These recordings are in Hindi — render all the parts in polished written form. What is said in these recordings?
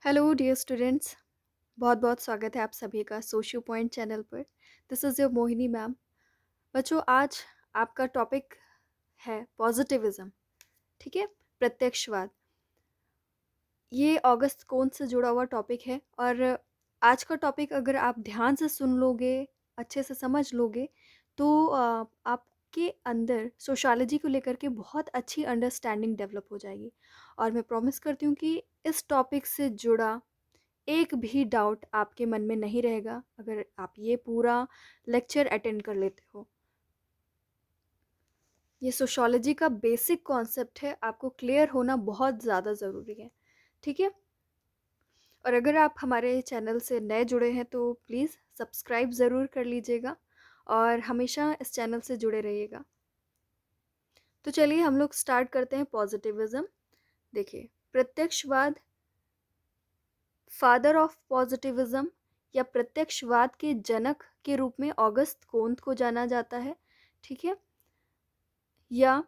Hello dear students. बहुत बहुत स्वागत है आप सभी का सोशियो पॉइंट चैनल पर। This is your Mohini ma'am. बच्चों, आज आपका टॉपिक है पॉजिटिविज्म। ठीक है, प्रत्यक्षवाद। ये ऑगस्ट कौन से जुड़ा हुआ टॉपिक है और आज का टॉपिक अगर आप ध्यान से सुन लोगे, अच्छे से समझ लोगे, तो आपके अंदर सोशियोलॉजी को लेकर के बहुत अच्छी अंडरस्टैंडिंग डेवलप हो जाएगी। और मैं प्रॉमिस करती हूँ कि इस टॉपिक से जुड़ा एक भी डाउट आपके मन में नहीं रहेगा अगर आप ये पूरा लेक्चर अटेंड कर लेते हो। ये सोशियोलॉजी का बेसिक कॉन्सेप्ट है, आपको क्लियर होना बहुत ज़्यादा ज़रूरी है। ठीक है, और अगर आप हमारे चैनल से नए जुड़े हैं तो प्लीज़ सब्सक्राइब ज़रूर कर लीजिएगा और हमेशा इस चैनल से जुड़े रहिएगा। तो चलिए हम लोग स्टार्ट करते हैं पॉजिटिविज्म। देखिए, प्रत्यक्षवाद, फादर ऑफ पॉजिटिविज्म या प्रत्यक्षवाद के जनक के रूप में ऑगस्ट कोंत को जाना जाता है। ठीक है, या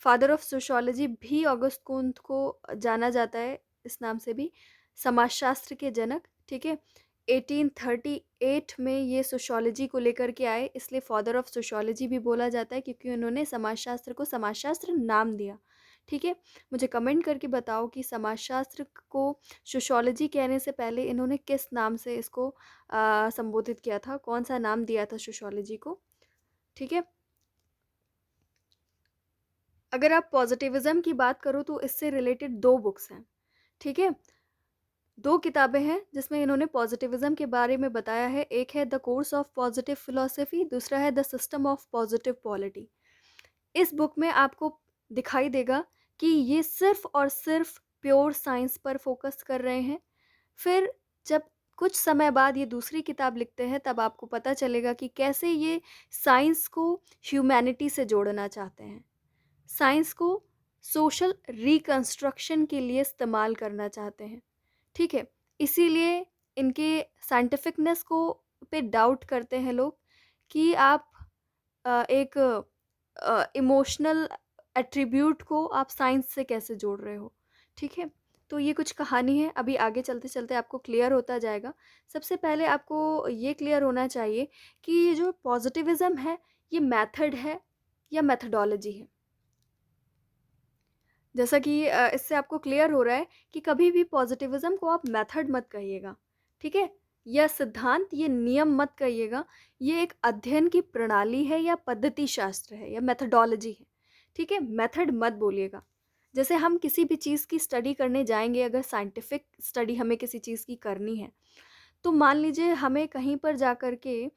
फादर ऑफ सोशियोलॉजी भी ऑगस्ट कोंत को जाना जाता है, इस नाम से भी, समाजशास्त्र के जनक। ठीक है, 1838 में ये सोशियोलॉजी को लेकर के आए, इसलिए फादर ऑफ सोशियोलॉजी भी बोला जाता है क्योंकि उन्होंने समाजशास्त्र को समाजशास्त्र नाम दिया। ठीक है, मुझे कमेंट करके बताओ कि समाजशास्त्र को सोशियोलॉजी कहने से पहले इन्होंने किस नाम से इसको संबोधित किया था, कौन सा नाम दिया था सोशियोलॉजी को। ठीक है, अगर आप पॉजिटिविज्म की बात करो तो इससे रिलेटेड दो बुक्स हैं। ठीक है, दो किताबें हैं जिसमें इन्होंने पॉजिटिविज्म के बारे में बताया है। एक है the course of positive philosophy, दूसरा है the system of positive polity. इस बुक में आपको दिखाई देगा कि ये सिर्फ और सिर्फ प्योर साइंस पर फोकस कर रहे हैं। फिर जब कुछ समय बाद ये दूसरी किताब लिखते हैं तब आपको पता चलेगा कि कैसे ये साइंस को ह्यूमैनिटी से जोड़ना चाहते हैं, साइंस को सोशल रिकंस्ट्रक्शन के लिए इस्तेमाल करना चाहते हैं। ठीक है, इसीलिए इनके साइंटिफिकनेस को पे डाउट करते हैं लोग कि आप एक इमोशनल एट्रीब्यूट को आप साइंस से कैसे जोड़ रहे हो। ठीक है, तो ये कुछ कहानी है, अभी आगे चलते चलते आपको क्लियर होता जाएगा। सबसे पहले आपको ये क्लियर होना चाहिए कि ये जो पॉजिटिविज्म है, ये मेथड है या मेथडोलॉजी है। जैसा कि इससे आपको क्लियर हो रहा है कि कभी भी पॉजिटिविज्म को आप मेथड मत कहिएगा। ठीक है, यह सिद्धांत, ये नियम मत कहिएगा। ये एक अध्ययन की प्रणाली है या पद्धति शास्त्र है या मेथडोलॉजी है। ठीक है, मेथड मत बोलिएगा। जैसे हम किसी भी चीज़ की स्टडी करने जाएंगे, अगर साइंटिफिक स्टडी हमें किसी चीज़ की करनी है, तो मान लीजिए हमें कहीं पर जा कर के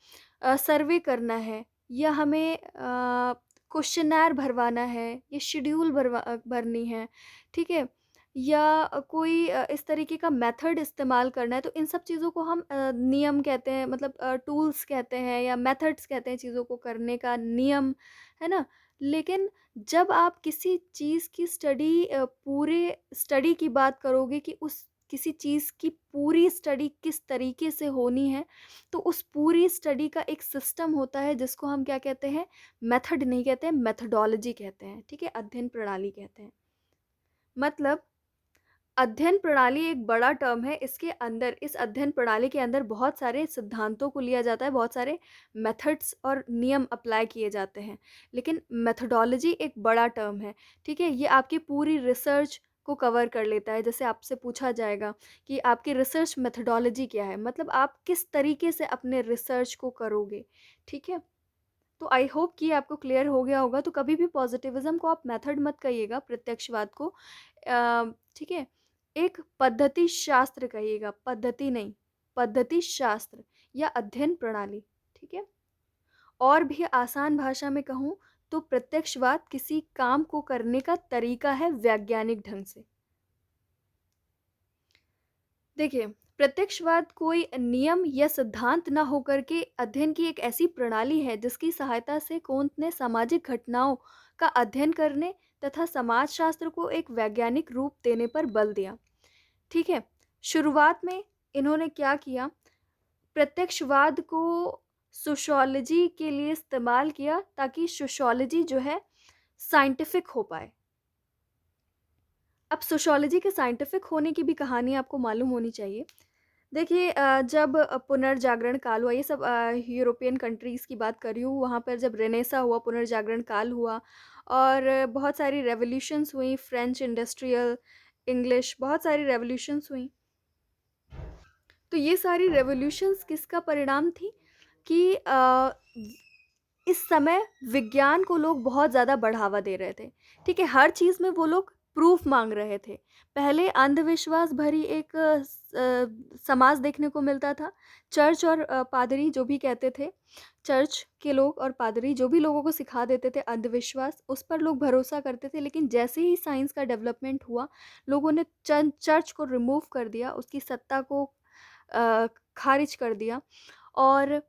सर्वे करना है या हमें क्वेश्चनर भरवाना है या शेड्यूल भरनी है। ठीक है, या कोई इस तरीके का मेथड इस्तेमाल करना है, तो इन सब चीज़ों को हम नियम कहते हैं, मतलब टूल्स कहते हैं या मेथड्स कहते हैं, चीज़ों को करने का नियम, है ना। लेकिन जब आप किसी चीज़ की स्टडी पूरे स्टडी की बात करोगे कि उस किसी चीज़ की पूरी स्टडी किस तरीके से होनी है, तो उस पूरी स्टडी का एक सिस्टम होता है जिसको हम क्या कहते हैं, मेथड नहीं कहते हैं, मेथडोलॉजी कहते हैं। ठीक है, अध्ययन प्रणाली कहते हैं। मतलब अध्ययन प्रणाली एक बड़ा टर्म है, इसके अंदर, इस अध्ययन प्रणाली के अंदर बहुत सारे सिद्धांतों को लिया जाता है, बहुत सारे मेथड्स और नियम अप्लाई किए जाते हैं। लेकिन मेथडोलॉजी एक बड़ा टर्म है। ठीक है, ये आपकी पूरी रिसर्च को कवर कर लेता है। जैसे आपसे पूछा जाएगा कि आपकी रिसर्च मेथडोलॉजी क्या है, मतलब आप किस तरीके से अपने रिसर्च को करोगे। ठीक है, तो आई होप कि आपको क्लियर हो गया होगा। तो कभी भी पॉजिटिविज्म को आप मेथड मत कहिएगा, प्रत्यक्षवाद को। ठीक है, एक पद्धति शास्त्र कहिएगा, पद्धति नहीं, पद्धति शास्त्र या अध्ययन प्रणाली। ठीक है, और भी आसान भाषा में कहूँ तो प्रत्यक्षवाद किसी काम को करने का तरीका है वैज्ञानिक ढंग से। देखिए, प्रत्यक्षवाद कोई नियम या सिद्धांत ना होकर के अध्ययन की एक ऐसी प्रणाली है जिसकी सहायता से कोंत ने सामाजिक घटनाओं का अध्ययन करने तथा समाजशास्त्र को एक वैज्ञानिक रूप देने पर बल दिया। ठीक है, शुरुआत में इन्होंने क्या किया, प्रत्यक्षवाद को सोशियोलॉजी के लिए इस्तेमाल किया ताकि सोशियोलॉजी जो है साइंटिफिक हो पाए। अब सोशियोलॉजी के साइंटिफिक होने की भी कहानी आपको मालूम होनी चाहिए। देखिए जब पुनर्जागरण काल हुआ, ये सब यूरोपियन कंट्रीज़ की बात कर रही हूँ, वहाँ पर जब रेनेसा हुआ, पुनर्जागरण काल हुआ और बहुत सारी रेवोल्यूशंस हुई, फ्रेंच इंडस्ट्रियल, इंग्लिश, बहुत सारी रेवोल्यूशंस हुई। तो ये सारी रेवोल्यूशंस किसका परिणाम थी कि इस समय विज्ञान को लोग बहुत ज़्यादा बढ़ावा दे रहे थे, ठीक है? हर चीज़ में वो लोग प्रूफ़ माँग रहे थे। पहले अंधविश्वास भरी एक समाज देखने को मिलता था। चर्च और पादरी जो भी कहते थे, चर्च के लोग और पादरी जो भी लोगों को सिखा देते थे अंधविश्वास, उस पर लोग भरोसा करते थे। लेकिन जैसे ही साइंस का डेवलपमेंट हुआ, लोगों ने चर्च को रिमूव कर दिया, उसकी सत्ता को अ, खारिज कर दिया और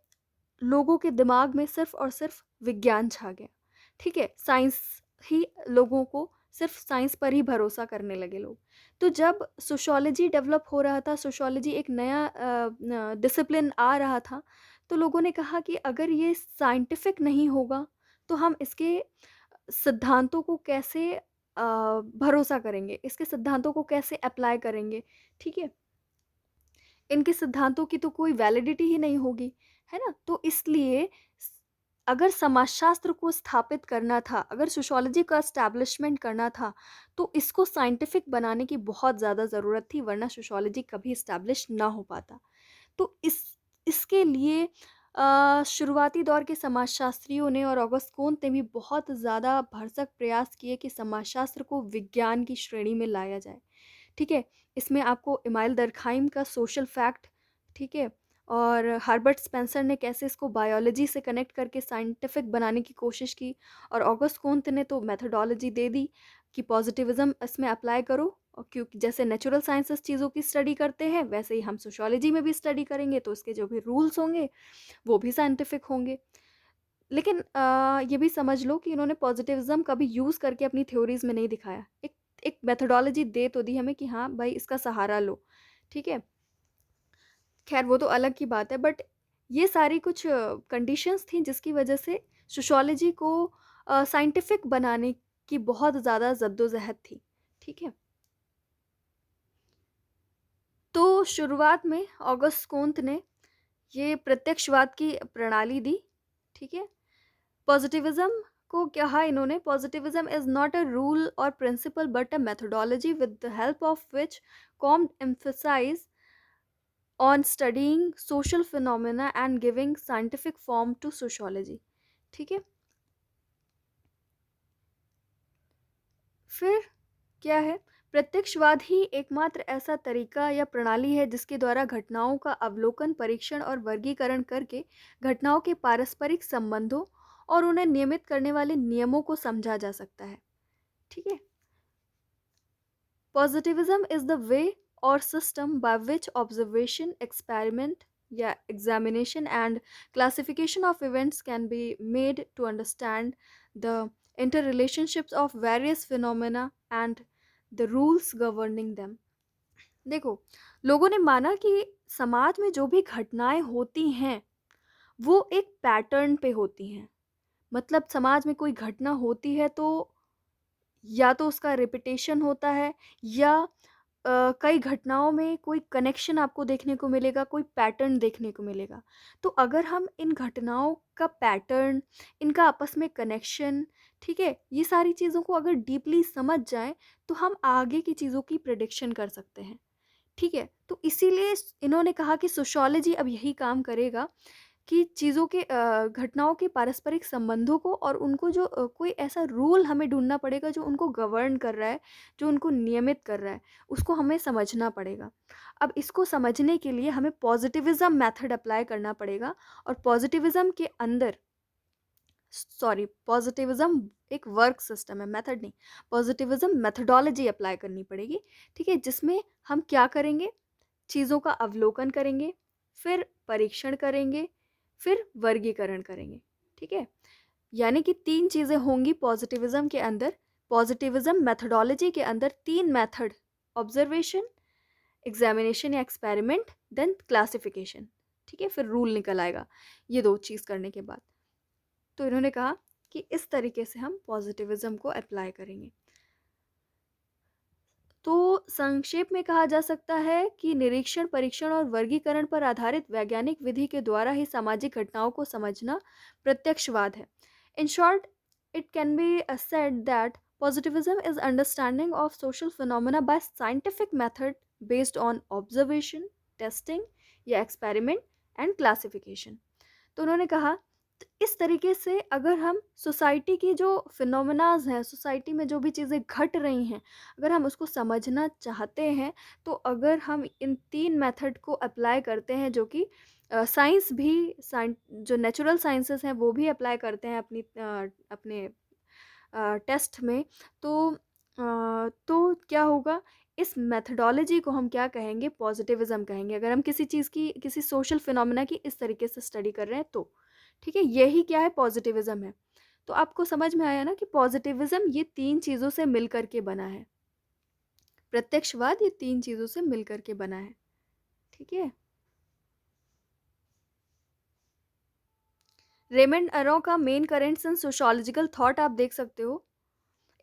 लोगों के दिमाग में सिर्फ़ और सिर्फ़ विज्ञान छा गया, ठीक है? साइंस ही लोगों को सिर्फ़ साइंस पर ही भरोसा करने लगे लोग। तो जब सोशियोलॉजी डेवलप हो रहा था, सोशियोलॉजी एक नया डिसिप्लिन आ रहा था, तो लोगों ने कहा कि अगर ये साइंटिफ़िक नहीं होगा, तो हम इसके सिद्धांतों को कैसे भरोसा करेंगे? इसके सिद्धांतों को कैसे अप्लाई करेंगे, ठीक है? इनके सिद्धांतों की तो कोई वैलिडिटी ही नहीं होगी, है ना? तो इसलिए स अगर समाजशास्त्र को स्थापित करना था, अगर सोशियोलॉजी का एस्टैब्लिशमेंट करना था, तो इसको साइंटिफिक बनाने की बहुत ज़्यादा ज़रूरत थी, वरना सोशियोलॉजी कभी एस्टैब्लिश ना हो पाता। तो इसके लिए शुरुआती दौर के समाजशास्त्रियों ने और ऑगस्ट कोंत ने भी बहुत ज़्यादा भरसक प्रयास किए कि समाजशास्त्र को विज्ञान की श्रेणी में लाया जाए। ठीक है? इसमें आपको इमाइल दरखाइम का सोशल फैक्ट, ठीक है? और हर्बर्ट स्पेंसर ने कैसे इसको बायोलॉजी से कनेक्ट करके साइंटिफिक बनाने की कोशिश की और ऑगस्ट कोंत ने तो मेथोडोलॉजी दे दी कि पॉजिटिविज़्म इसमें अप्लाई करो और क्योंकि जैसे नेचुरल साइंसेस चीज़ों की स्टडी करते हैं, वैसे ही हम सोशियोलॉजी में भी स्टडी करेंगे, तो इसके जो भी रूल्स होंगे, वो भी साइंटिफिक होंगे। लेकिन ये भी समझ लो कि इन्होंने पॉजिटिविज़्म कभी यूज़ करके अपनी थ्योरीज़ में नहीं दिखाया। एक एक मेथोडोलॉजी दे तो दी हमें कि हाँ, भाई इसका सहारा लो, ठीक है? ख़ैर वो तो अलग की बात है बट ये सारी कुछ कंडीशंस थी जिसकी वजह से सोशियोलॉजी को साइंटिफिक बनाने की बहुत ज़्यादा जद्दोजहद थी, ठीक है? तो शुरुआत में ऑगस्ट कोंत ने ये प्रत्यक्षवाद की प्रणाली दी, ठीक है? पॉजिटिविज्म को कहा इन्होंने, positivism is not a rule और principle but a methodology with the help of which Comte emphasize on studying social phenomena and giving scientific form to sociology। ठीक है? फिर क्या है? प्रत्यक्षवाद ही एकमात्र ऐसा तरीका या प्रणाली है जिसके द्वारा घटनाओं का अवलोकन, परीक्षण और वर्गीकरण करके घटनाओं के पारस्परिक संबंधों और उन्हें नियमित करने वाले नियमों को समझा जा सकता है। ठीक है? Positivism is the way or system by which observation, experiment, yeah, examination, and classification of events can be made to understand the interrelationships of various phenomena and the rules governing them। देखो, लोगों ने माना कि समाज में जो भी घटनाएं होती हैं, वो एक पैटर्न पे होती हैं। मतलब समाज में कोई घटना होती है तो या तो उसका रिपिटेशन होता है या कई घटनाओं में कोई कनेक्शन आपको देखने को मिलेगा, कोई पैटर्न देखने को मिलेगा। तो अगर हम इन घटनाओं का पैटर्न, इनका आपस में कनेक्शन, ठीक है? ये सारी चीज़ों को अगर डीपली समझ जाएँ, तो हम आगे की चीज़ों की प्रेडिक्शन कर सकते हैं, ठीक है? तो इसीलिए इन्होंने कहा कि सोशियोलॉजी अब यही काम करेगा कि चीज़ों के घटनाओं के पारस्परिक संबंधों को और उनको जो कोई ऐसा रूल हमें ढूँढना पड़ेगा जो उनको गवर्न कर रहा है, जो उनको नियमित कर रहा है, उसको हमें समझना पड़ेगा। अब इसको समझने के लिए हमें पॉज़िटिविज़्म मेथड अप्लाई करना पड़ेगा और पॉज़िटिविज़्म के अंदर सॉरी पॉज़िटिविज़्म एक वर्क सिस्टम है, मेथड नहीं। पॉज़िटिविज़्म मेथोडोलॉजी अप्लाई करनी पड़ेगी, ठीक है? जिसमें हम क्या करेंगे, चीज़ों का अवलोकन करेंगे, फिर परीक्षण करेंगे, फिर वर्गीकरण करेंगे, ठीक है? यानी कि 3 चीज़ें होंगी पॉज़िटिविज़्म के अंदर। पॉज़िटिविज़्म मेथोडोलॉजी के अंदर 3 मेथड, ऑब्ज़र्वेशन, एग्ज़ामिनेशन या एक्सपेरिमेंट, देन क्लासिफ़िकेशन, ठीक है? फिर रूल निकल आएगा, ये 2 चीज़ करने के बाद। तो इन्होंने कहा कि इस तरीके से हम पॉज़िटिविज़्म को अप्लाई करेंगे। संक्षेप में कहा जा सकता है कि निरीक्षण, परीक्षण और वर्गीकरण पर आधारित वैज्ञानिक विधि के द्वारा ही सामाजिक घटनाओं को समझना प्रत्यक्षवाद है। In short, it can be said that positivism is understanding of social phenomena by scientific method based on observation, testing या experiment and classification। तो उन्होंने कहा इस तरीके से अगर हम सोसाइटी की जो फिनोमेनाज हैं, सोसाइटी में जो भी चीज़ें घट रही हैं, अगर हम उसको समझना चाहते हैं, तो अगर हम इन 3 मेथड को अप्लाई करते हैं जो कि साइंस भी जो नेचुरल साइंसेस हैं वो भी अप्लाई करते हैं अपने टेस्ट में, तो क्या होगा, इस मेथडोलॉजी को हम क्या कहेंगे, पॉजिटिविज्म कहेंगे। अगर हम किसी चीज़ की, किसी सोशल फिनोमेना की इस तरीके से स्टडी कर रहे हैं तो ठीक है, यही क्या है, पॉजिटिविज्म है। तो आपको समझ में आया ना कि पॉजिटिविज्म ये 3 चीज़ों से मिल कर के बना है। प्रत्यक्षवाद ये 3 चीज़ों से मिल कर के बना है। ठीक है। रेमंड अरो का main currents and sociological thought आप देख सकते हो।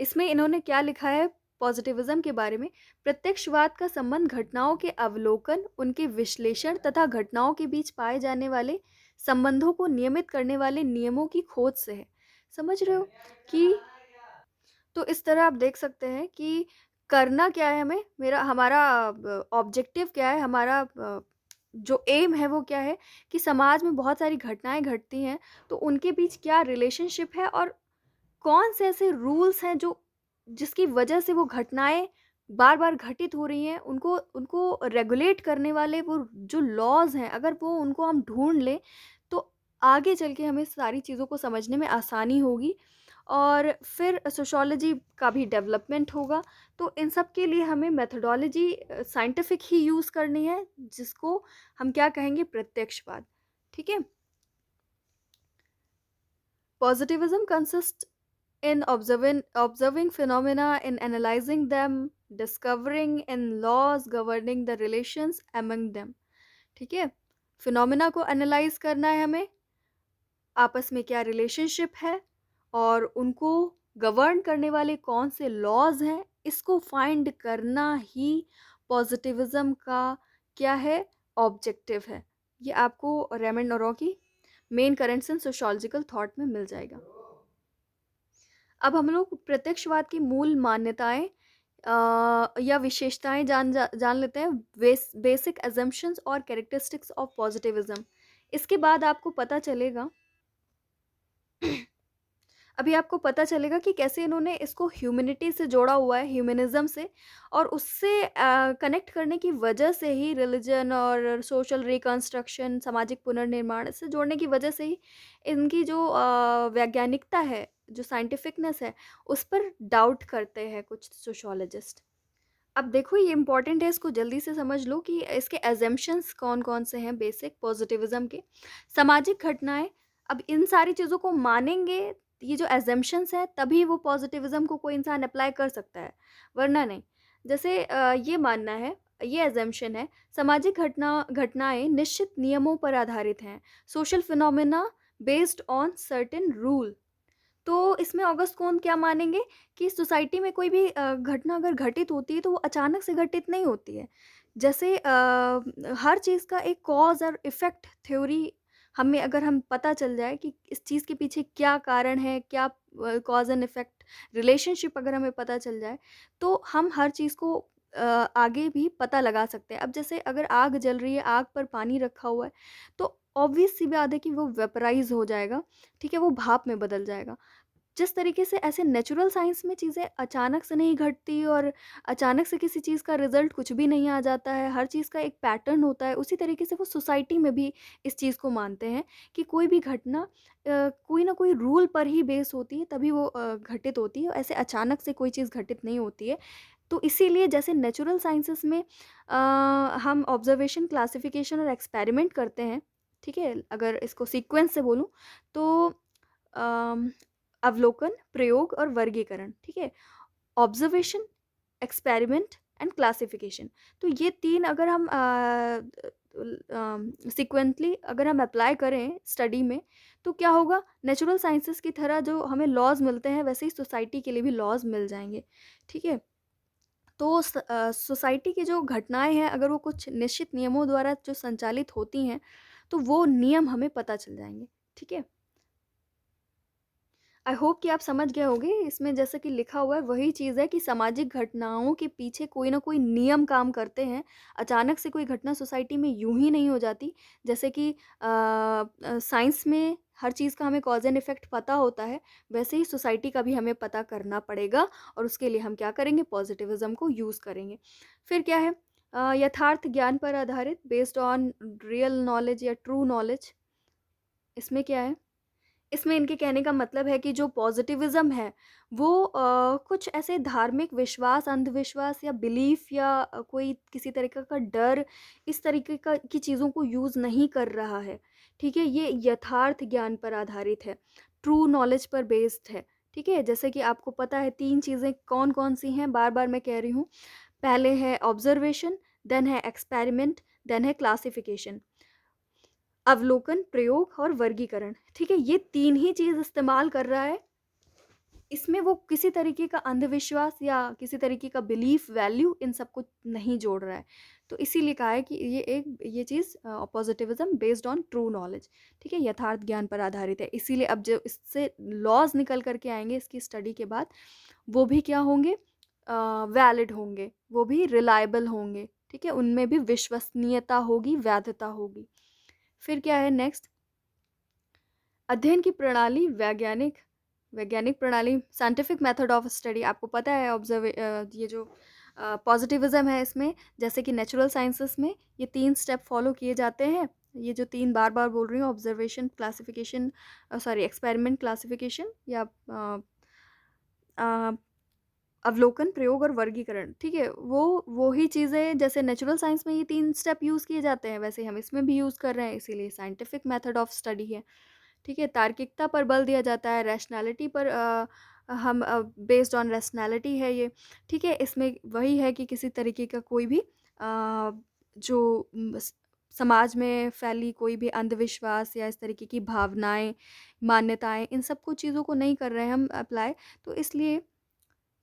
इसमें इन्होंने क्या लिखा है पॉजिटिविज्म के बारे में। प्रत्यक्षवाद का संबंध घटनाओं के अवलोकन, उनके विश्लेषण तथा घटनाओं के बीच पाए जाने वाले संबंधों को नियमित करने वाले नियमों की खोज से है। समझ रहे हो कि तो इस तरह आप देख सकते हैं कि करना क्या है हमें, मेरा हमारा ऑब्जेक्टिव क्या है, हमारा जो एम है वो क्या है कि समाज में बहुत सारी घटनाएं घटती हैं, तो उनके बीच क्या रिलेशनशिप है और कौन से ऐसे रूल्स हैं जो जिसकी वजह से वो घटनाएं बार बार घटित हो रही हैं, उनको उनको रेगुलेट करने वाले वो जो लॉज हैं, अगर वो उनको हम ढूंढ लें तो आगे चल के हमें सारी चीज़ों को समझने में आसानी होगी और फिर सोशोलॉजी का भी डेवलपमेंट होगा। तो इन सब के लिए हमें मेथोडोलॉजी साइंटिफिक ही यूज़ करनी है, जिसको हम क्या कहेंगे, प्रत्यक्षवाद। ठीक है। Positivism consists in observing phenomena, in analyzing them, discovering in laws governing the relations among them। ठीक है। फिनोमेना को एनालाइज करना है हमें, आपस में क्या रिलेशनशिप है और उनको गवर्न करने वाले कौन से लॉज हैं, इसको फाइंड करना ही पॉजिटिविज्म का क्या है, ऑब्जेक्टिव है। ये आपको रेमंड नोरो की main currents and sociological thought में मिल जाएगा। अब हम लोग प्रत्यक्षवाद की मूल मान्यताएं या विशेषताएं जान लेते हैं, बेसिक अजम्पशंस और कैरेक्टरिस्टिक्स ऑफ पॉजिटिविज्म। इसके बाद आपको पता चलेगा अभी आपको पता चलेगा कि कैसे इन्होंने इसको ह्यूमैनिटी से जोड़ा हुआ है, ह्यूमनिज्म से, और उससे कनेक्ट करने की वजह से ही रिलीजन और सोशल रिकंस्ट्रक्शन, सामाजिक पुनर्निर्माण, इससे जोड़ने की वजह से ही इनकी जो वैज्ञानिकता है, जो साइंटिफिकनेस है, उस पर डाउट करते हैं कुछ सोशोलॉजिस्ट। अब देखो ये इम्पॉर्टेंट है, इसको जल्दी से समझ लो कि इसके एजम्पशंस कौन कौन से हैं बेसिक पॉजिटिविज्म के। सामाजिक घटनाएं, अब इन सारी चीज़ों को मानेंगे, ये जो एजम्पशंस है, तभी वो पॉजिटिविज्म को कोई इंसान अप्लाई कर सकता है, वरना नहीं। जैसे ये मानना है, ये एजम्पशन है, सामाजिक घटनाएं निश्चित नियमों पर आधारित हैं, social phenomena based on certain rule. तो इसमें ऑगस्ट कौन क्या मानेंगे कि सोसाइटी में कोई भी घटना अगर घटित होती है तो वो अचानक से घटित नहीं होती है। जैसे हर चीज़ का एक कॉज और इफ़ेक्ट थ्योरी, हमें अगर हम पता चल जाए कि इस चीज़ के पीछे क्या कारण है, क्या कॉज एंड इफ़ेक्ट रिलेशनशिप अगर हमें पता चल जाए, तो हम हर चीज़ को आगे भी पता लगा सकते हैं। अब जैसे अगर आग जल रही है, आग पर पानी रखा हुआ है, तो ऑब्वियस सी बात है कि वो वेपराइज़ हो जाएगा, ठीक है? वो भाप में बदल जाएगा। जिस तरीके से ऐसे नेचुरल साइंस में चीज़ें अचानक से नहीं घटती और अचानक से किसी चीज़ का रिजल्ट कुछ भी नहीं आ जाता है, हर चीज़ का एक पैटर्न होता है, उसी तरीके से वो सोसाइटी में भी इस चीज़ को मानते हैं कि कोई भी घटना कोई ना कोई रूल पर ही बेस होती है, तभी वो घटित होती है, ऐसे अचानक से कोई चीज़ घटित नहीं होती है। तो इसीलिए जैसे नेचुरल साइंसेस में हम ऑब्जर्वेशन, क्लासिफिकेशन और एक्सपेरिमेंट करते हैं, ठीक है? अगर इसको सीक्वेंस से बोलूँ तो अम, अवलोकन, प्रयोग और वर्गीकरण, ठीक है? Observation, experiment and classification. तो ये 3 अगर हम सीक्वेंटली अगर हम अप्लाई करें स्टडी में, तो क्या होगा, नेचुरल साइंसेस की तरह जो हमें लॉज़ मिलते हैं, वैसे ही सोसाइटी के लिए भी लॉज़ मिल जाएँगे, ठीक है? तो सोसाइटी की जो घटनाएँ हैं अगर वो कुछ निश्चित नियमों द्वारा जो संचालित होती हैं, तो वो नियम हमें पता चल जाएँगे, ठीक है? आई होप कि आप समझ गए होंगे, इसमें जैसा कि लिखा हुआ है वही चीज़ है कि सामाजिक घटनाओं के पीछे कोई ना कोई नियम काम करते हैं। अचानक से कोई घटना सोसाइटी में यूँ ही नहीं हो जाती। जैसे कि साइंस में हर चीज़ का हमें कॉज़ एंड इफ़ेक्ट पता होता है, वैसे ही सोसाइटी का भी हमें पता करना पड़ेगा और उसके लिए हम क्या करेंगे, पॉज़िटिविज़्म को यूज़ करेंगे। फिर क्या है, यथार्थ ज्ञान पर आधारित, बेस्ड ऑन रियल नॉलेज या ट्रू नॉलेज। इसमें क्या है, इसमें इनके कहने का मतलब है कि जो पॉजिटिविज्म है वो कुछ ऐसे धार्मिक विश्वास, अंधविश्वास या बिलीफ या कोई किसी तरीके का डर, इस तरीके का की चीज़ों को यूज़ नहीं कर रहा है। ठीक है, ये यथार्थ ज्ञान पर आधारित है, ट्रू नॉलेज पर बेस्ड है। ठीक है, जैसे कि आपको पता है तीन चीज़ें कौन कौन सी हैं, बार बार मैं कह रही हूँ। पहले है ऑब्जर्वेशन, देन है एक्सपेरिमेंट, देन है क्लासिफिकेशन। अवलोकन, प्रयोग और वर्गीकरण, ठीक है? ये 3 ही चीज़ इस्तेमाल कर रहा है। इसमें वो किसी तरीके का अंधविश्वास या किसी तरीके का बिलीफ, वैल्यू इन सबको नहीं जोड़ रहा है। तो इसीलिए कहा है कि ये चीज़ पॉजिटिविज़्म बेस्ड ऑन ट्रू नॉलेज, ठीक है? यथार्थ ज्ञान पर आधारित है। इसीलिए अब जो इससे लॉज़ निकल कर के आएँगे इसकी स्टडी के बाद, वो भी क्या होंगे, वैलिड होंगे, वो भी रिलायबल होंगे, ठीक है? उनमें भी विश्वसनीयता होगी, वैधता होगी। फिर क्या है नेक्स्ट, अध्ययन की प्रणाली, वैज्ञानिक वैज्ञानिक प्रणाली, साइंटिफिक मेथड ऑफ स्टडी। आपको पता है ये जो पॉजिटिविज्म है इसमें, जैसे कि नेचुरल साइंसेस में ये 3 स्टेप फॉलो किए जाते हैं। ये जो 3 बार-बार बोल रही हूँ, observation, classification, sorry experiment, classification या अ, अवलोकन, प्रयोग और वर्गीकरण, ठीक है? वो ही चीज़ें जैसे नेचुरल साइंस में ये 3 स्टेप यूज़ किए जाते हैं, वैसे हम इसमें भी यूज़ कर रहे हैं, इसीलिए साइंटिफिक मेथड ऑफ स्टडी है। ठीक है, तार्किकता पर बल दिया जाता है, रैशनैलिटी पर हम बेस्ड ऑन रैशनैलिटी है ये, ठीक है? इसमें वही है कि किसी तरीके का कोई भी जो समाज में फैली कोई भी अंधविश्वास या इस तरीके की भावनाएँ, मान्यताएँ, इन सब कुछ चीज़ों को नहीं कर रहे हैं हम अप्लाई, तो इसलिए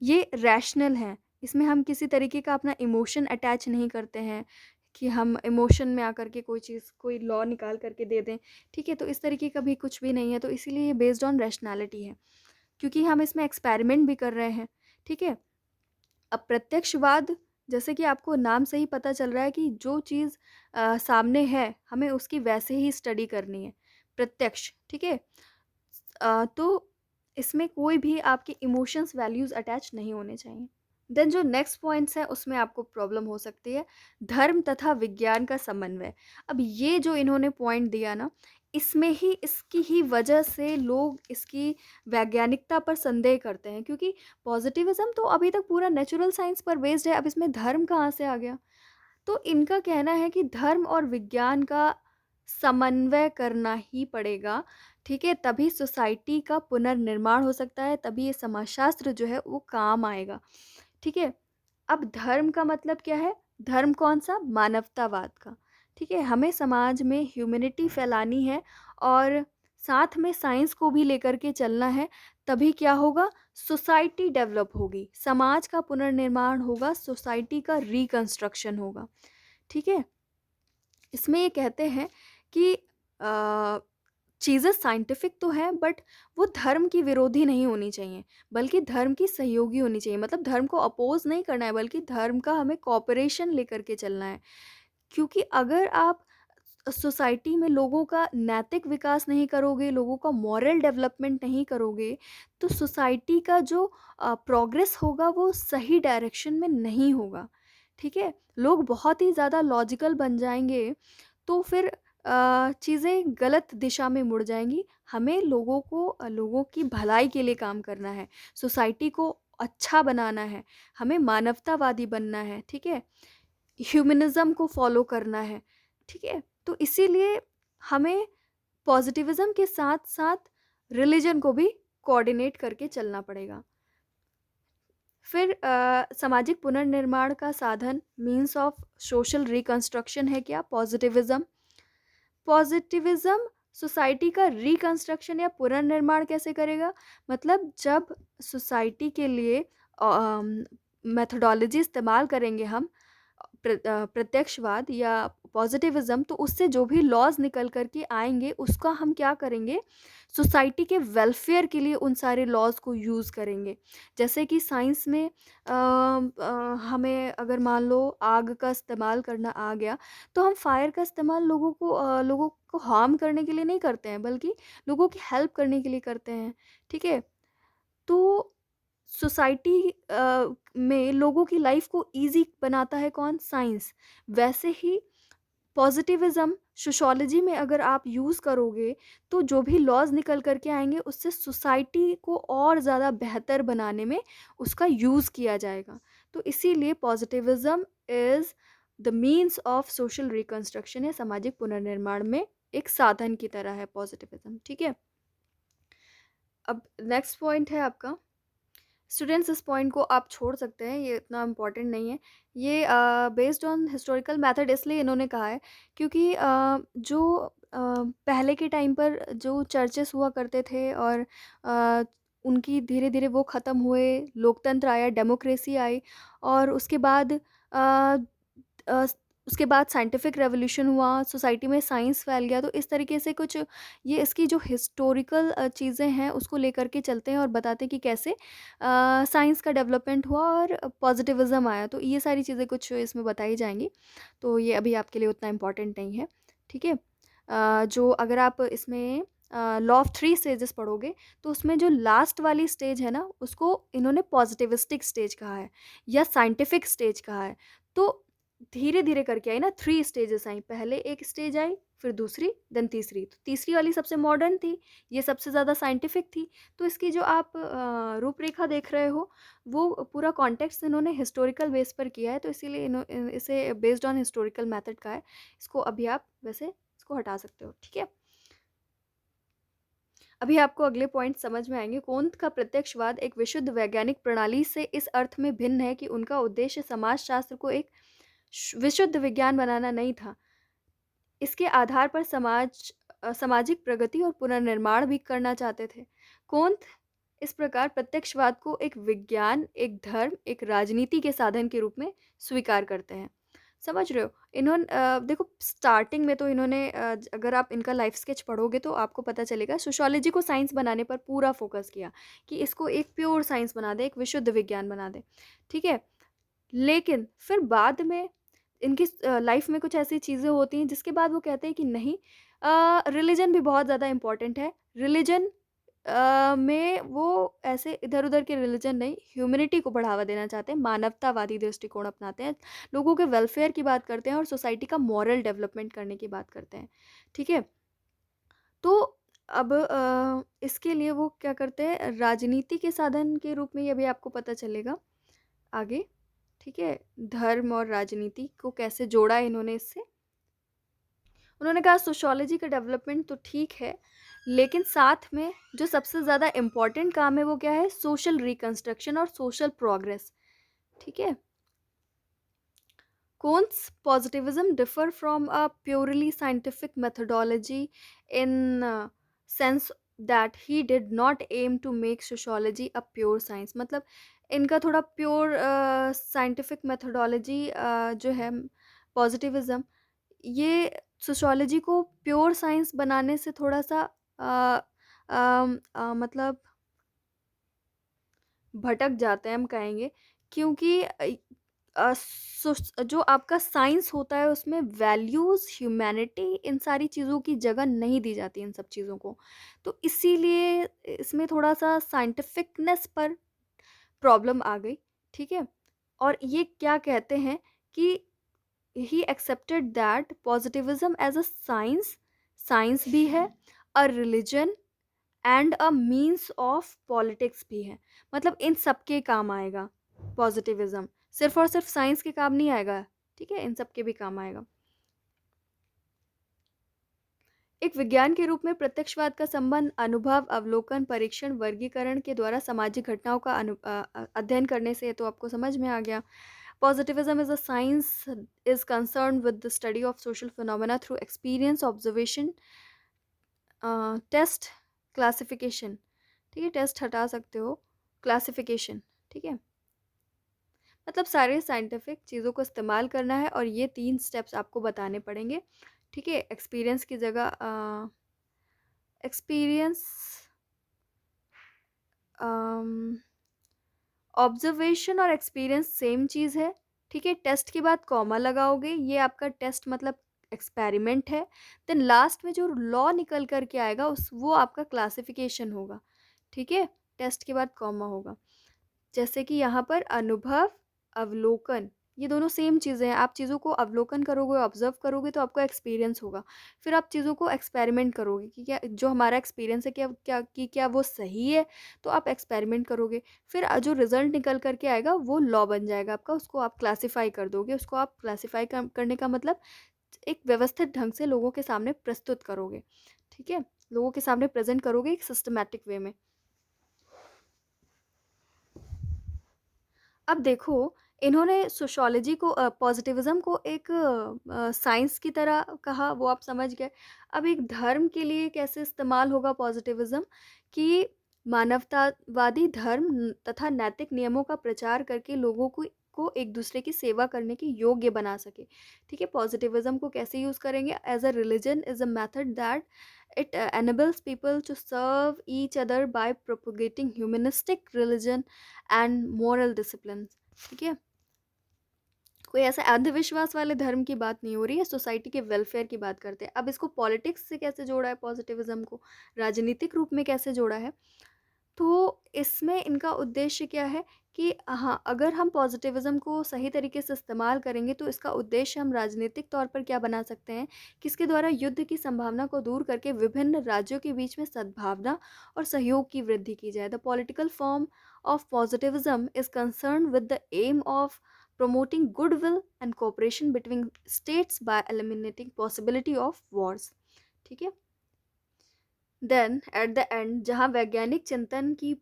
ये रैशनल है। इसमें हम किसी तरीके का अपना इमोशन अटैच नहीं करते हैं कि हम इमोशन में आकर के कोई चीज़, कोई लॉ निकाल करके दे दें, ठीक है? तो इस तरीके का भी कुछ भी नहीं है, तो इसीलिए ये बेस्ड ऑन रैशनैलिटी है, क्योंकि हम इसमें एक्सपेरिमेंट भी कर रहे हैं, ठीक है? अब प्रत्यक्षवाद, जैसे कि आपको नाम से ही पता चल रहा है कि जो चीज़ सामने है, हमें उसकी वैसे ही स्टडी करनी है, प्रत्यक्ष, ठीक है? तो इसमें कोई भी आपके इमोशंस, वैल्यूज़ अटैच नहीं होने चाहिए। देन जो नेक्स्ट पॉइंट्स है उसमें आपको प्रॉब्लम हो सकती है, धर्म तथा विज्ञान का समन्वय। अब ये जो इन्होंने पॉइंट दिया ना, इसमें ही इसकी ही वजह से लोग इसकी वैज्ञानिकता पर संदेह करते हैं, क्योंकि पॉजिटिविज्म तो अभी तक पूरा नेचुरल साइंस पर बेस्ड है, अब इसमें धर्म कहाँ से आ गया? तो इनका कहना है कि धर्म और विज्ञान का समन्वय करना ही पड़ेगा, ठीक है? तभी सोसाइटी का पुनर्निर्माण हो सकता है, तभी ये समाजशास्त्र जो है वो काम आएगा, ठीक है? अब धर्म का मतलब क्या है? धर्म कौन-सा? मानवतावाद का, ठीक है? हमें समाज में ह्यूमैनिटी फैलानी है और साथ में साइंस को भी लेकर के चलना है, तभी क्या होगा? सोसाइटी डेवलप होगी, समाज का पुनर्निर्माण होगा, सोसाइटी का रिकंस्ट्रक्शन होगा, ठीक है? इसमें ये कहते हैं कि चीज़ें साइंटिफिक तो हैं, बट वो धर्म की विरोधी नहीं होनी चाहिए, बल्कि धर्म की सहयोगी होनी चाहिए। मतलब धर्म को अपोज़ नहीं करना है, बल्कि धर्म का हमें कोऑपरेशन लेकर के चलना है। क्योंकि अगर आप सोसाइटी में लोगों का नैतिक विकास नहीं करोगे, लोगों का मॉरल डेवलपमेंट नहीं करोगे, तो सोसाइटी का जो प्रोग्रेस होगा वो सही डायरेक्शन में नहीं होगा, ठीक है? लोग बहुत ही ज़्यादा लॉजिकल बन जाएँगे, तो फिर चीज़ें गलत दिशा में मुड़ जाएँगी। हमें लोगों की भलाई के लिए काम करना है, सोसाइटी को अच्छा बनाना है, हमें मानवतावादी बनना है, ठीक है? ह्यूमनिज़्म को फ़ॉलो करना है, ठीक है? तो इसीलिए हमें पॉज़िटिविज़्म के साथ-साथ रिलिजन को भी कोऑर्डिनेट करके चलना पड़ेगा। फिर सामाजिक पुनर्निर्माण का साधन, मीन्स ऑफ सोशल रिकंस्ट्रक्शन है क्या? पॉज़िटिविज़्म। पॉज़िटिविज़्म सोसाइटी का रिकंस्ट्रक्शन या पुनर्निर्माण कैसे करेगा? मतलब जब सोसाइटी के लिए मेथोडोलॉजी इस्तेमाल करेंगे हम, प्रत्यक्षवाद या पॉजिटिविज्म, तो उससे जो भी लॉज निकल कर के आएंगे उसका हम क्या करेंगे, सोसाइटी के वेलफेयर के लिए उन सारे लॉज को यूज़ करेंगे। जैसे कि साइंस में हमें अगर मान लो आग का इस्तेमाल करना आ गया, तो हम फायर का इस्तेमाल लोगों को हार्म करने के लिए नहीं करते हैं, बल्कि लोगों की हेल्प करने के लिए करते हैं। ठीक है? तो सोसाइटी में लोगों की लाइफ को इजी बनाता है कौन? साइंस। वैसे ही पॉजिटिविज्म सोशियोलॉजी में अगर आप यूज़ करोगे, तो जो भी लॉज निकल करके आएंगे उससे सोसाइटी को और ज़्यादा बेहतर बनाने में उसका यूज़ किया जाएगा। तो इसीलिए positivism is the means of social reconstruction, या सामाजिक पुनर्निर्माण में एक साधन की तरह है पॉजिटिविज्म। ठीक है? अब नेक्स्ट पॉइंट है आपका, स्टूडेंट्स इस पॉइंट को आप छोड़ सकते हैं, ये इतना इम्पोर्टेंट नहीं है। ये बेस्ड ऑन हिस्टोरिकल मेथड इसलिए इन्होंने कहा है क्योंकि पहले के टाइम पर जो चर्चेस हुआ करते थे और अ, उनकी धीरे धीरे वो ख़त्म हुए, लोकतंत्र आया, डेमोक्रेसी आई, और अ, अ, उसके बाद साइंटिफिक रेवोल्यूशन हुआ, सोसाइटी में साइंस फैल गया। तो इस तरीके से कुछ ये इसकी जो हिस्टोरिकल चीज़ें हैं उसको लेकर के चलते हैं और बताते हैं कि कैसे साइंस का डेवलपमेंट हुआ और पॉजिटिविज्म आया। तो ये सारी चीज़ें कुछ इसमें बताई जाएंगी, तो ये अभी आपके लिए उतना इम्पोर्टेंट नहीं है। ठीक है? जो अगर आप इसमें लॉ ऑफ थ्री स्टेजेस पढ़ोगे, तो उसमें जो लास्ट वाली स्टेज है ना, उसको इन्होंने पॉजिटिविस्टिक स्टेज कहा है या साइंटिफिक स्टेज कहा है। तो धीरे धीरे करके आई ना, थ्री स्टेजेस आई, पहले एक स्टेज आई, फिर दूसरी, देन तीसरी। तो तीसरी वाली सबसे मॉडर्न थी, ये सबसे ज़्यादा साइंटिफिक थी। तो इसकी जो आप रूपरेखा देख रहे हो, वो पूरा कॉन्टेक्स्ट इन्होंने हिस्टोरिकल बेस पर किया है, तो इसीलिए इसे बेस्ड ऑन हिस्टोरिकल मेथड का है। इसको अभी आप वैसे इसको हटा सकते हो। ठीक है? अभी आपको अगले पॉइंट समझ में आएंगे। कोंत का प्रत्यक्षवाद एक विशुद्ध वैज्ञानिक प्रणाली से इस अर्थ में भिन्न है कि उनका उद्देश्य समाजशास्त्र को एक विशुद्ध विज्ञान बनाना नहीं था। इसके आधार पर सामाजिक प्रगति और पुनर्निर्माण भी करना चाहते थे। कोंत इस प्रकार प्रत्यक्षवाद को एक विज्ञान, एक धर्म, एक राजनीति के साधन के रूप में स्वीकार करते हैं। समझ रहे हो? देखो, स्टार्टिंग में तो इन्होंने अगर आप इनका लाइफ स्केच पढ़ोगे तो आपको पता चलेगा, सोशियोलॉजी को साइंस बनाने पर पूरा फोकस किया कि इसको एक प्योर साइंस बना दे, एक विशुद्ध विज्ञान बना दे। ठीक है? लेकिन फिर बाद में इनकी लाइफ में कुछ ऐसी चीज़ें होती हैं जिसके बाद वो कहते हैं कि नहीं, रिलीजन भी बहुत ज़्यादा इम्पोर्टेंट है। रिलीजन में वो ऐसे इधर-उधर के रिलीजन नहीं, ह्यूमैनिटी को बढ़ावा देना चाहते हैं, मानवतावादी दृष्टिकोण अपनाते हैं, लोगों के वेलफेयर की बात करते हैं और सोसाइटी का मॉरल डेवलपमेंट करने की बात करते हैं। ठीक है? तो अब इसके लिए वो क्या करते हैं, राजनीति के साधन के रूप में, ये भी आपको पता चलेगा आगे। ठीक है? धर्म और राजनीति को कैसे जोड़ा है इन्होंने इससे। उन्होंने कहा सोशियोलॉजी का डेवलपमेंट तो ठीक है, लेकिन साथ में जो सबसे ज़्यादा इम्पोर्टेंट काम है वो क्या है, सोशल रिकंस्ट्रक्शन और सोशल प्रोग्रेस। ठीक है? Kohn's positivism differ from a purely scientific methodology in sense that he did not aim to make sociology a pure science। मतलब इनका थोड़ा प्योर साइंटिफिक मेथोडोलॉजी जो है पॉजिटिविज्म, ये सोशियोलॉजी को प्योर साइंस बनाने से थोड़ा सा मतलब भटक जाते हैं, हम कहेंगे, क्योंकि जो आपका साइंस होता है उसमें वैल्यूज़, ह्यूमैनिटी, इन सारी चीज़ों की जगह नहीं दी जाती इन सब चीज़ों को। तो इसीलिए इसमें थोड़ा-सा साइंटिफिकनेस पर प्रॉब्लम आ गई। ठीक है? और ये क्या कहते हैं कि he accepted that positivism as a science, science भी है, a religion and a means of politics भी है। मतलब इन सब के काम आएगा पॉजिटिविज्म, सिर्फ और सिर्फ साइंस के काम नहीं आएगा। ठीक है? इन सब के भी काम आएगा। एक विज्ञान के रूप में प्रत्यक्षवाद का संबंध अनुभव, अवलोकन, परीक्षण, वर्गीकरण के द्वारा सामाजिक घटनाओं का अध्ययन करने से है, तो आपको समझ में आ गया। Positivism is a science is concerned with the study of social phenomena through experience, observation, test, classification. ठीक है? टेस्ट हटा सकते हो, क्लासिफिकेशन। ठीक है? मतलब सारे साइंटिफिक चीज़ों को इस्तेमाल करना है और ये 3 स्टेप्स आपको बताने पड़ेंगे, ठीक है? एक्सपीरियंस की जगह एक्सपीरियंस अम ऑब्जर्वेशन और एक्सपीरियंस सेम चीज़ है, ठीक है? टेस्ट के बाद कॉमा लगाओगे, ये आपका टेस्ट मतलब एक्सपेरिमेंट है। देन लास्ट में जो लॉ निकल कर के आएगा उस वो आपका क्लासिफिकेशन होगा, ठीक है? टेस्ट के बाद कॉमा होगा। जैसे कि यहाँ पर अनुभव, अवलोकन, ये दोनों सेम चीज़ें हैं। आप चीज़ों को अवलोकन करोगे, ऑब्ज़र्व करोगे तो आपको एक्सपीरियंस होगा। फिर आप चीज़ों को एक्सपेरिमेंट करोगे कि क्या जो हमारा एक्सपीरियंस है क्या वो सही है, तो आप एक्सपेरिमेंट करोगे। फिर जो रिज़ल्ट निकल कर के आएगा वो लॉ बन जाएगा आपका, उसको आप क्लासिफ़ाई कर दोगे। उसको आप क्लासिफ़ाई करने का मतलब एक व्यवस्थित ढंग से लोगों के सामने प्रस्तुत करोगे, ठीक है? लोगों के सामने प्रेज़ेंट करोगे एक सिस्टमैटिक वे में। अब देखो, इन्होंने सोशियोलॉजी को पॉजिटिविज़्म को एक साइंस की तरह कहा, वो आप समझ गए। अब एक धर्म के लिए कैसे इस्तेमाल होगा पॉजिटिविज़्म कि मानवतावादी धर्म तथा नैतिक नियमों का प्रचार करके लोगों को एक दूसरे की सेवा करने के योग्य बना सके, ठीक है? पॉजिटिविज़्म को कैसे यूज़ करेंगे? As a religion is a method that it enables people to serve each other by propagating humanistic religion and moral discipline, ठीक है? कोई ऐसा अंधविश्वास वाले धर्म की बात नहीं हो रही है, सोसाइटी के वेलफेयर की बात करते हैं। अब इसको पॉलिटिक्स से कैसे जोड़ा है, पॉजिटिविज्म को राजनीतिक रूप में कैसे जोड़ा है? तो इसमें इनका उद्देश्य क्या है कि हाँ, अगर हम पॉजिटिविज्म को सही तरीके से इस्तेमाल करेंगे तो इसका उद्देश्य हम राजनीतिक तौर पर क्या बना सकते हैं कि इसके द्वारा युद्ध की संभावना को दूर करके विभिन्न राज्यों के बीच में सद्भावना और सहयोग की वृद्धि की जाए। The political form of positivism is concern with the aim of promoting goodwill and cooperation between states by eliminating possibility of wars, ठीक है? देन एट द एंड जहाँ वैज्ञानिक चिंतन की एक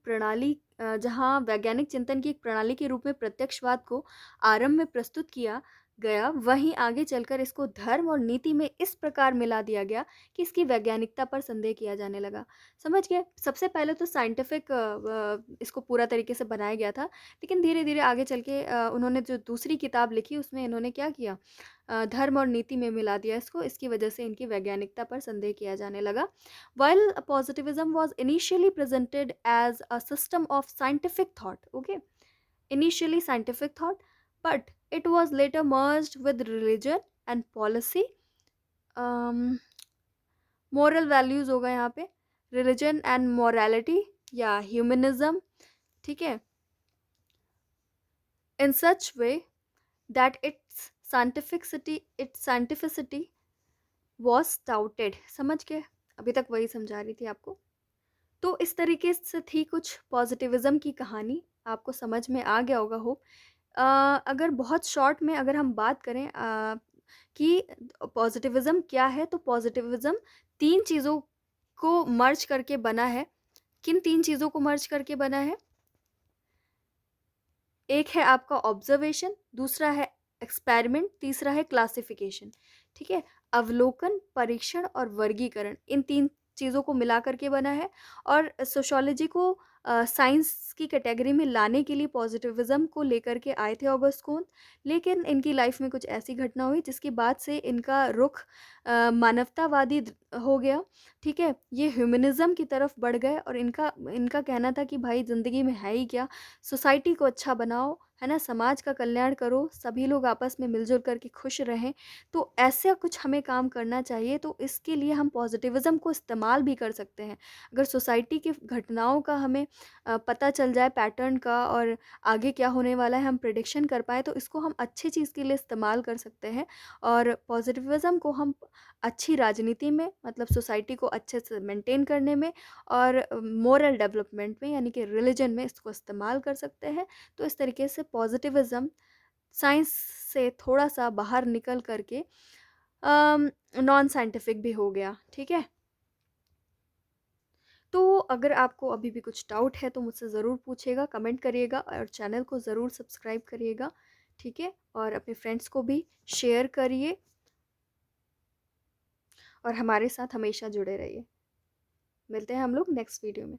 प्रणाली के रूप में प्रत्यक्षवाद को आरंभ में प्रस्तुत किया गया, वहीं आगे चलकर इसको धर्म और नीति में इस प्रकार मिला दिया गया कि इसकी वैज्ञानिकता पर संदेह किया जाने लगा। समझ गए? सबसे पहले तो साइंटिफिक इसको पूरा तरीके से बनाया गया था, लेकिन धीरे धीरे आगे चल के उन्होंने जो दूसरी किताब लिखी उसमें इन्होंने क्या किया, धर्म और नीति में मिला दिया इसको। इसकी वजह से इनकी वैज्ञानिकता पर संदेह किया जाने लगा। While positivism was initially presented as a system of scientific thought, okay, initially scientific thought, but it was later merged with religion and policy. um, moral values होगा यहाँ पे, religion and morality या humanism, ठीक है, in such way that its scientificity was touted। समझ गए? अभी तक वही समझा रही थी आपको। तो इस तरीके से थी कुछ पॉजिटिविज़्म की कहानी, आपको समझ में आ गया होगा होप। अगर बहुत शॉर्ट में अगर हम बात करें कि पॉजिटिविज़्म क्या है, तो पॉजिटिविज़्म 3 चीज़ों को मर्ज करके बना है। किन 3 चीज़ों को मर्ज करके बना है? एक है आपका ऑब्जर्वेशन, दूसरा है एक्सपेरिमेंट, तीसरा है क्लासिफिकेशन, ठीक है? अवलोकन, परीक्षण और वर्गीकरण, इन 3 चीज़ों को मिला कर के बना है। और सोशियोलॉजी को साइंस की कैटेगरी में लाने के लिए पॉजिटिविज़्म को लेकर के आए थे ऑगस्ट कॉन्त, लेकिन इनकी लाइफ में कुछ ऐसी घटना हुई जिसके बाद से इनका रुख मानवतावादी हो गया, ठीक है? ये ह्यूमनिज़्म की तरफ बढ़ गए और इनका इनका कहना था कि भाई ज़िंदगी में है ही क्या, सोसाइटी को अच्छा बनाओ, है ना? समाज का कल्याण करो, सभी लोग आपस में मिल-जुल कर के खुश रहें। तो ऐसा कुछ हमें काम करना चाहिए, तो इसके लिए हम पॉजिटिविज़्म को इस्तेमाल भी कर सकते हैं। अगर सोसाइटी की घटनाओं का हमें पता चल जाए पैटर्न का और आगे क्या होने वाला है हम प्रेडिक्शन कर पाएँ, तो इसको हम अच्छी चीज़ के लिए इस्तेमाल कर सकते हैं। और पॉजिटिविज़्म को हम अच्छी राजनीति में मतलब सोसाइटी को अच्छे से मेंटेन करने में और मोरल डेवलपमेंट में यानी कि रिलीजन में इसको इस्तेमाल कर सकते हैं। तो इस तरीके से पॉजिटिविज़्म साइंस से थोड़ा-सा बाहर निकल कर के नॉन साइंटिफिक भी हो गया, ठीक है? तो अगर आपको अभी भी कुछ डाउट है तो मुझसे ज़रूर पूछिएगा, कमेंट करिएगा और चैनल को ज़रूर सब्सक्राइब करिएगा, ठीक है? और अपने फ्रेंड्स को भी शेयर करिए और हमारे साथ हमेशा जुड़े रहिए। मिलते हैं हम लोग नेक्स्ट वीडियो में।